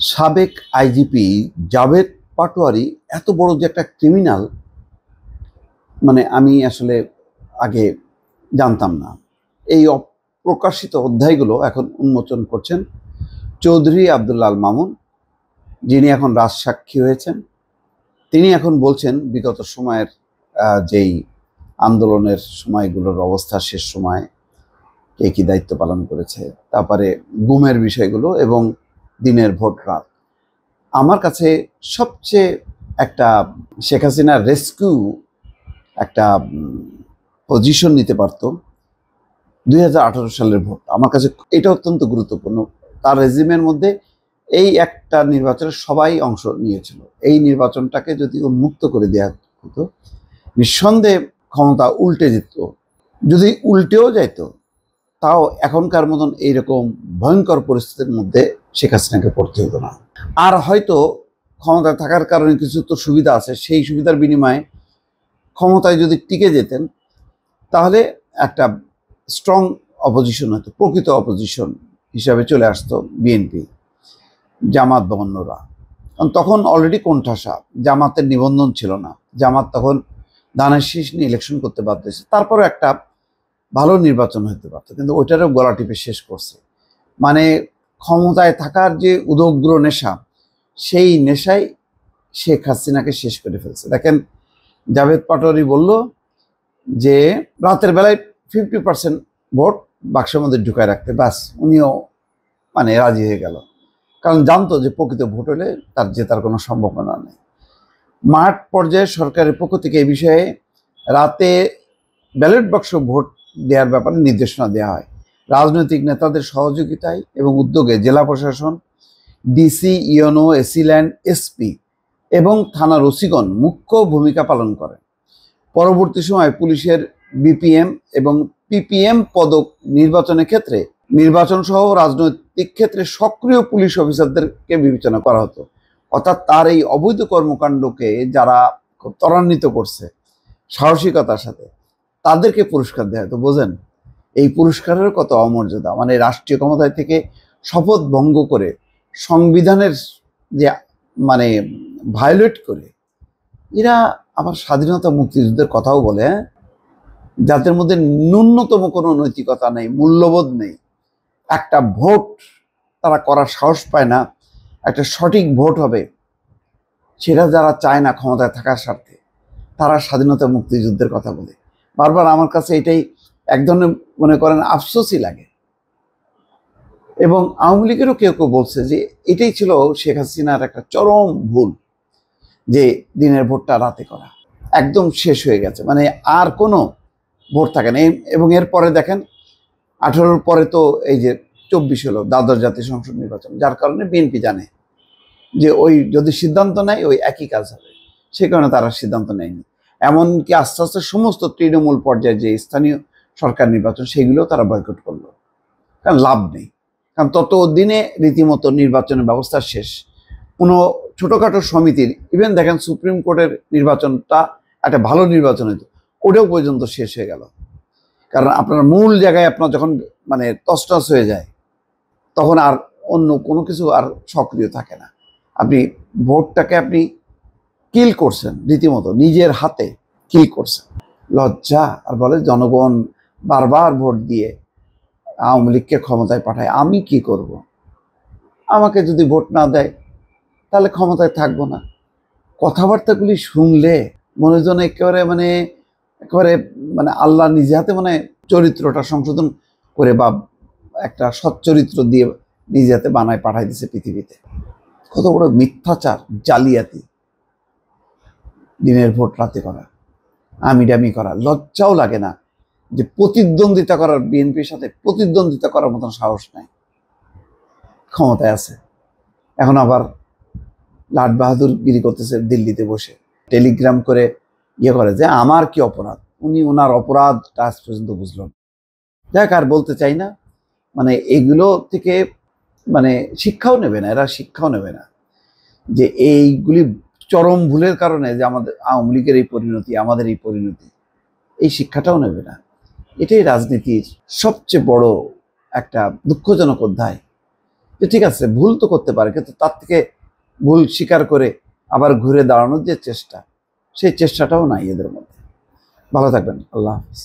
সাবেক আইজিপি জাভেদ পাটোয়ারি এত বড় যে একটা ক্রিমিনাল, আমি আসলে আগে জানতাম না। এই অপ্রকাশিত অধ্যায়গুলো এখন উন্মোচন করছেন চৌধুরী আব্দুল্লাহ আল মামুন, যিনি এখন রাজসাক্ষী হয়েছেন। তিনি এখন বলছেন বিগত সময়ের যেই আন্দোলনের সময়গুলোর অবস্থা, শেষ সময় কে কী দায়িত্ব পালন করেছে, তারপরে গুমের বিষয়গুলো এবং দিনের ভোট রাত। আমার কাছে সবচেয়ে একটা শেখ হাসিনার রেস্কিউ একটা পজিশন নিতে পারত 2018 সালের ভোট। আমার কাছে এটা অত্যন্ত গুরুত্বপূর্ণ। তার রেজিমের মধ্যে এই একটা নির্বাচনে সবাই অংশ নিয়েছিল। এই নির্বাচনটাকে যদি উন্মুক্ত করে দেওয়া হতো, নিঃসন্দেহে ক্ষমতা উল্টে যেত। যদি উল্টেও যাইতো, তাও এখনকার মতন এইরকম ভয়ঙ্কর পরিস্থিতির মধ্যে শেখ হাসিনাকে পড়তে হতো না। আর হয়তো ক্ষমতায় থাকার কারণে কিছু তো সুবিধা আছে, সেই সুবিধার বিনিময়ে ক্ষমতায় যদি টিকে যেতেন, তাহলে একটা স্ট্রং অপোজিশন হতো, প্রকৃত অপোজিশন হিসাবে চলে আসতো বিএনপি, জামাত বা অন্যরা। কারণ তখন অলরেডি কোণঠাসা, জামাতের নিবন্ধন ছিল না, জামাত তখন ধানের শীষ নিয়ে ইলেকশন করতে বাধ্য হয়েছে। তারপরে একটা ভালো নির্বাচন হতে পারতো, কিন্তু ওইটারও গলা টিপে শেষ করছে। ক্ষমতায় থাকার যে উদগ্র নেশা, সেই নেশাই শেখ হাসিনাকে শেষ করে ফেলছে। দেখেন, জাভেদ পাটোয়ারি বলল যে রাতের বেলায় 50% ভোট বাক্সের মধ্যে ঢুকায় রাখতে, ব্যাস উনিও রাজি হয়ে গেল। কারণ জানতো যে প্রকৃত ভোট হলে তার জেতার কোনো সম্ভাবনা নেই। মাঠ পর্যায়ে সরকারের পক্ষ থেকে এই বিষয়ে রাতে ব্যালট বাক্স ভোট দেওয়ার ব্যাপারে নির্দেশনা দেওয়া হয়। রাজনৈতিক নেতাদের সহযোগিতায় এবং উদ্যোগে জেলা প্রশাসন, ডিসি, ইউনো, এসিল্যান্ড, এসপি এবং থানার ওসিগণ মুখ্য ভূমিকা পালন করেন। পরবর্তী সময় পুলিশের বিপিএম এবং পিপিএম পদক নির্বাচনের ক্ষেত্রে নির্বাচন সহ রাজনৈতিক ক্ষেত্রে সক্রিয় পুলিশ অফিসারদেরকে বিবেচনা করা হতো। অর্থাৎ তার এই অবৈধ কর্মকাণ্ডকে যারা খুব ত্বরান্বিত করছে সাহসিকতার সাথে, তাদেরকে পুরস্কার দেওয়া হতো। বোঝেন এই পুরস্কারের কত অমর্যাদা। রাষ্ট্রীয় ক্ষমতায় থেকে শপথ ভঙ্গ করে, সংবিধানের যে ভায়োলেট করে, এরা আবার স্বাধীনতা মুক্তিযুদ্ধের কথাও বলে, যাদের মধ্যে ন্যূনতম কোনো নৈতিকতা নেই, মূল্যবোধ নেই। একটা ভোট তারা করার সাহস পায় না, একটা সঠিক ভোট হবে সেটা যারা চায় না ক্ষমতায় থাকার স্বার্থে, তারা স্বাধীনতা মুক্তিযুদ্ধের কথা বলে। বারবার আমার কাছে এটাই এক ধরনের মনে করেন আফসোসই লাগে। এবং আওয়ামী লীগেরও কেউ কেউ বলছে যে এটাই ছিল শেখ হাসিনার একটা চরম ভুল, যে দিনের ভোটটা রাতে করা। একদম শেষ হয়ে গেছে, আর কোনো ভোট থাকে না। এবং এরপরে দেখেন 18-র পরে তো এই যে 24 হলো দ্বাদশ জাতীয় সংসদ নির্বাচন, যার কারণে বিএনপি জানে যে ওই যদি সিদ্ধান্ত নেয় ওই একই কাজ হবে, সে কারণে তারা সিদ্ধান্ত নেয়নি। এমনকি আস্তে আস্তে সমস্ত তৃণমূল পর্যায়ে যে স্থানীয় সরকার নির্বাচন, সেগুলোও তারা বয়কট করলো, কারণ লাভ নেই। কারণ ততদিনে রীতিমতো নির্বাচনের ব্যবস্থা শেষ। কোনো ছোটোখাটো সমিতির, ইভেন দেখেন সুপ্রিম কোর্টের নির্বাচনটা একটা ভালো নির্বাচন হতো, ওটাও পর্যন্ত শেষ হয়ে গেল। কারণ আপনার মূল জায়গায় আপনার যখন তছনছ হয়ে যায়, তখন আর অন্য কোনো কিছু আর সক্রিয় থাকে না। আপনি ভোটটাকে আপনি কিল করছেন, রীতিমতো নিজের হাতে কিল করছেন। লজ্জা। আর বলে জনগণ বারবার ভোট দিয়ে আওয়ামী লীগকে ক্ষমতায় পাঠায়, আমি কি করব? আমাকে যদি ভোট না দেয় তাহলে ক্ষমতায় থাকবো না। কথাবার্তাগুলি শুনলে মনোজন একেবারে একেবারে আল্লাহ নিজে হাতে চরিত্রটা সংশোধন করে বা একটা সচ্চরিত্র দিয়ে নিজে হাতে বানায় পাঠাই দিছে পৃথিবীতে। কত বড় মিথ্যাচার, জালিয়াতি, দিনের ভোট রাতে করা, আমিডামি করা। লজ্জাও লাগে না যে প্রতিদ্বন্দ্বিতা করার, বিএনপির সাথে প্রতিদ্বন্দ্বিতা করার মতন সাহস নাই, ক্ষমতায় আছে। এখন আবার লাট বাহাদুর গিরি করতেছে দিল্লিতে বসে, টেলিগ্রাম করে করে যে আমার কি অপরাধ। উনি ওনার অপরাধটা আজ পর্যন্ত বুঝল না। যাক, আর বলতে চাই না। এগুলো থেকে শিক্ষাও নেবে না, এরা শিক্ষাও নেবে না যে এইগুলি চরম ভুলের কারণে যে আমাদের আওয়ামী লীগের এই পরিণতি, আমাদের এই পরিণতি, এই শিক্ষাটাও নেবে না। এটাই রাজনীতির সবচেয়ে বড় একটা দুঃখজনক অধ্যায়, যে ঠিক আছে ভুল তো করতে পারে, কিন্তু তার থেকে ভুল স্বীকার করে আবার ঘুরে দাঁড়ানোর যে চেষ্টা, সেই চেষ্টাটাও নাই এদের মধ্যে। ভালো থাকবেন, আল্লাহ হাফিজ।